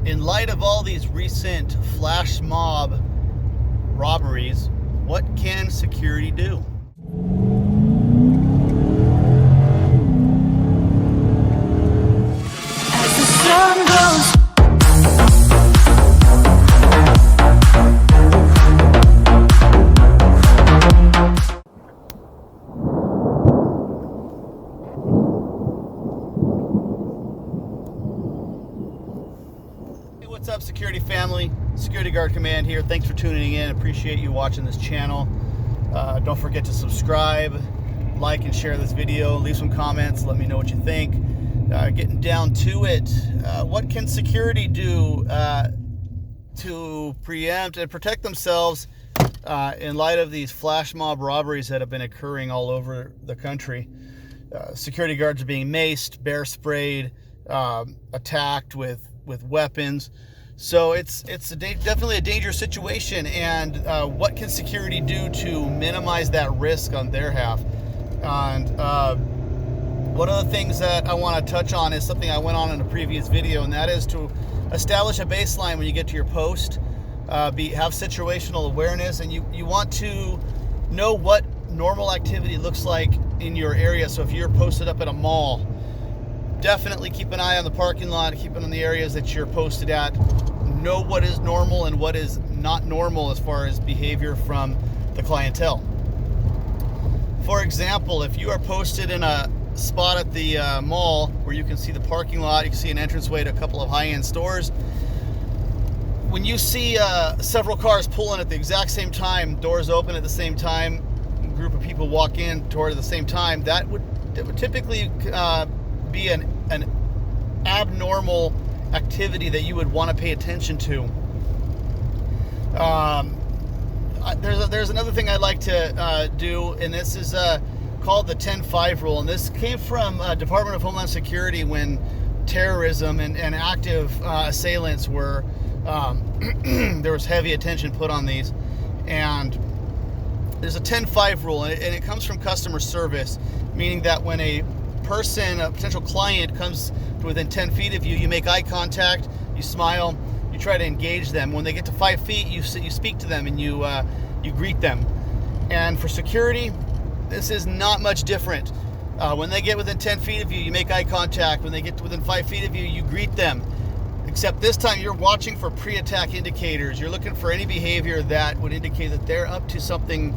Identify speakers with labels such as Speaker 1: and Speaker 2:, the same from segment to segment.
Speaker 1: In light of all these recent flash mob robberies, what can security do?
Speaker 2: As the sun goes.
Speaker 1: Hey, what's up, security family? Security Guard Command here. Thanks for tuning in. Appreciate you watching this channel. Don't forget to subscribe, like, and share this video. Leave some comments. Let me know what you think. Getting down to it. What can security do to preempt and protect themselves in light of these flash mob robberies that have been occurring all over the country? Security guards are being maced, bear sprayed, attacked with weapons. So it's definitely a dangerous situation. And what can security do to minimize that risk on their half? And one of the things that I want to touch on is something I went on in a previous video, and that is to establish a baseline when you get to your post. Have situational awareness, and you want to know what normal activity looks like in your area. So if you're posted up at a mall, definitely keep an eye on the parking lot, keep an eye on the areas that you're posted at. Know what is normal and what is not normal as far as behavior from the clientele. For example, if you are posted in a spot at the mall where you can see the parking lot, you can see an entranceway to a couple of high-end stores. When you see several cars pulling at the exact same time, doors open at the same time, a group of people walk in toward the same time, that would typically be an abnormal activity that you would want to pay attention to. There's another thing I like to do, and this is called the 10-5 rule, and this came from Department of Homeland Security when terrorism and active assailants were there was heavy attention put on these. And there's a 10-5 rule, and it comes from customer service, meaning that when a potential client comes to within 10 feet of you, you make eye contact, you smile, you try to engage them. When they get to 5 feet, you speak to them and you greet them. And for security, this is not much different. When they get within 10 feet of you, you make eye contact. When they get to within 5 feet of you, you greet them. Except this time you're watching for pre-attack indicators. You're looking for any behavior that would indicate that they're up to something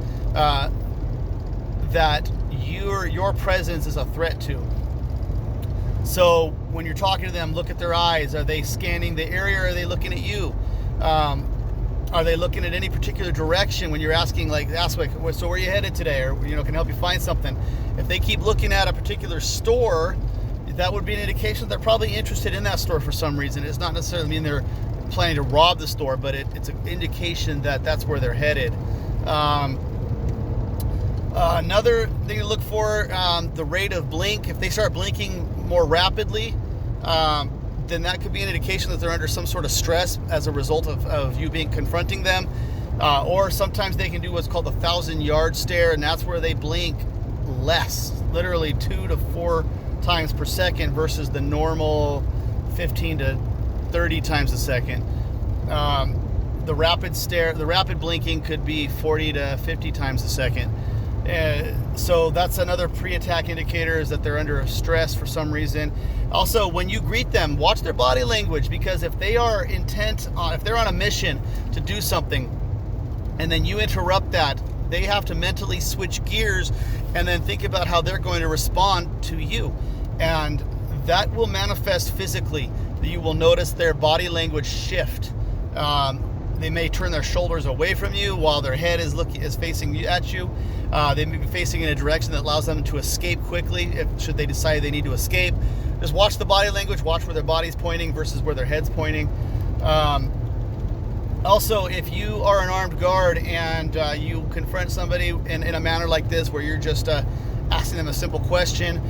Speaker 1: that your presence is a threat to. So when you're talking to them, look at their eyes. Are they scanning the area, or are they looking at you? Are they looking at any particular direction when you're asking, so where are you headed today? Or, can I help you find something? If they keep looking at a particular store, that would be an indication they're probably interested in that store for some reason. It's not necessarily mean they're planning to rob the store, but it's an indication that that's where they're headed. Another thing to look for, the rate of blink. If they start blinking more rapidly, then that could be an indication that they're under some sort of stress as a result of you confronting them. Or sometimes they can do what's called the 1,000-yard stare, and that's where they blink less, literally 2 to 4 times per second versus the normal 15 to 30 times a second. The rapid blinking could be 40 to 50 times a second. So that's another pre-attack indicator, is that they're under stress for some reason. Also, when you greet them, watch their body language, because if they are if they're on a mission to do something and then you interrupt that, they have to mentally switch gears and then think about how they're going to respond to you. And that will manifest physically. You will notice their body language shift. They may turn their shoulders away from you while their head is facing at you. They may be facing in a direction that allows them to escape quickly should they decide they need to escape. Just watch the body language, watch where their body's pointing versus where their head's pointing. Also, if you are an armed guard and you confront somebody in a manner like this, where you're just asking them a simple question,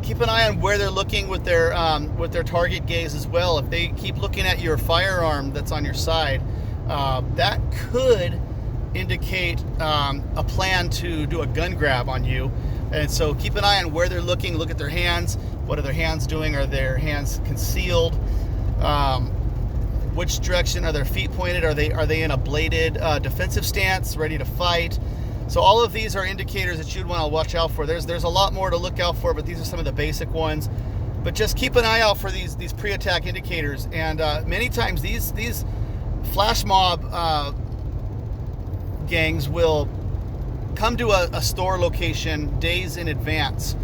Speaker 1: keep an eye on where they're looking with their target gaze as well. If they keep looking at your firearm that's on your side, that could indicate a plan to do a gun grab on you. And so keep an eye on where they're looking. Look at their hands. What are their hands doing? Are their hands concealed? Which direction are their feet pointed? Are they in a bladed defensive stance, ready to fight? So all of these are indicators that you'd want to watch out for. There's a lot more to look out for, but these are some of the basic ones. But just keep an eye out for these pre-attack indicators. And many times these flash mob gangs will come to a store location days in advance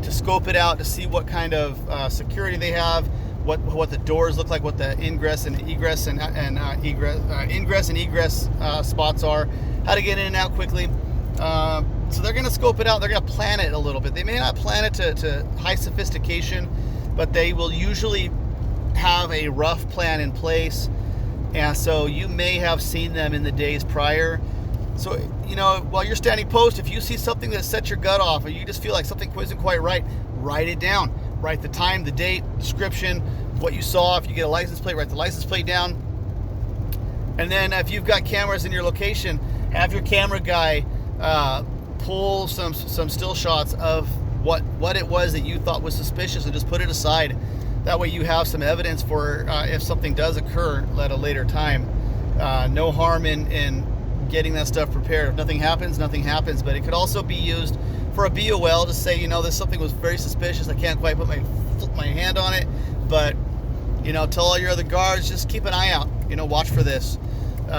Speaker 1: to scope it out, to see what kind of security they have, what the doors look like, what the ingress and egress ingress and egress spots are, how to get in and out quickly. So they're going to scope it out. They're going to plan it a little bit. They may not plan it to high sophistication, but they will usually have a rough plan in place. And so you may have seen them in the days prior. So, you know, while you're standing post, if you see something that sets your gut off, or you just feel like something isn't quite right, write it down. Write the time, the date, description, what you saw. If you get a license plate, write the license plate down. And then if you've got cameras in your location, have your camera guy pull some still shots of what it was that you thought was suspicious, and just put it aside. That way you have some evidence for if something does occur at a later time. No harm in getting that stuff prepared. If nothing happens, nothing happens. But it could also be used for a BOL to say, you know, this something was very suspicious. I can't quite put my hand on it, but, you know, tell all your other guards, just keep an eye out. You know, watch for this.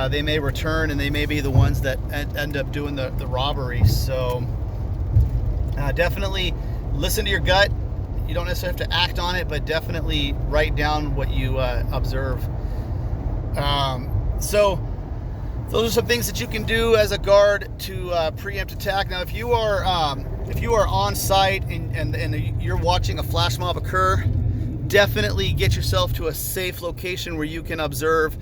Speaker 1: They may return, and they may be the ones that end up doing the robbery. So definitely listen to your gut. You don't necessarily have to act on it, but definitely write down what you observe. So those are some things that you can do as a guard to preempt attack. Now, if you are on site and you're watching a flash mob occur, definitely get yourself to a safe location where you can observe.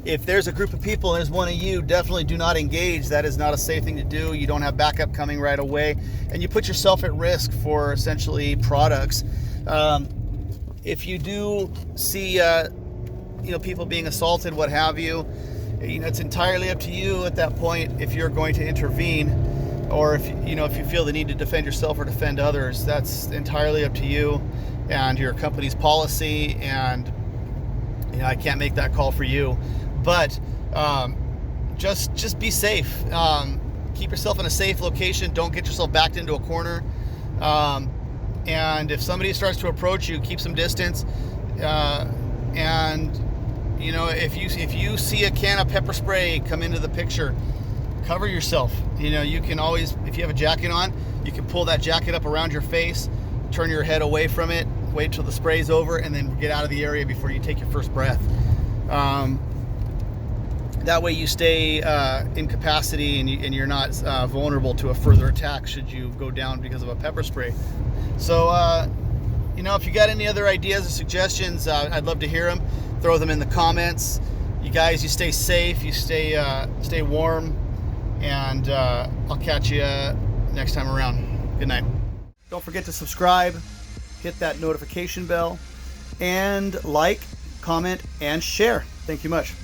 Speaker 1: If there's a group of people and there's one of you, definitely do not engage. That is not a safe thing to do. You don't have backup coming right away, and you put yourself at risk for essentially products. If you do see people being assaulted, what have you, it's entirely up to you at that point if you're going to intervene, or if you feel the need to defend yourself or defend others. That's entirely up to you and your company's policy, and I can't make that call for you. But just be safe. Keep yourself in a safe location. Don't get yourself backed into a corner. And if somebody starts to approach you, keep some distance. And if you see a can of pepper spray come into the picture, cover yourself. You can always, if you have a jacket on, you can pull that jacket up around your face, turn your head away from it, wait till the spray's over, and then get out of the area before you take your first breath. That way you stay in capacity, and you're not vulnerable to a further attack should you go down because of a pepper spray. So, if you got any other ideas or suggestions, I'd love to hear them. Throw them in the comments. You guys, you stay safe, you stay warm, and I'll catch you next time around. Good night. Don't forget to subscribe, hit that notification bell, and like, comment, and share. Thank you much.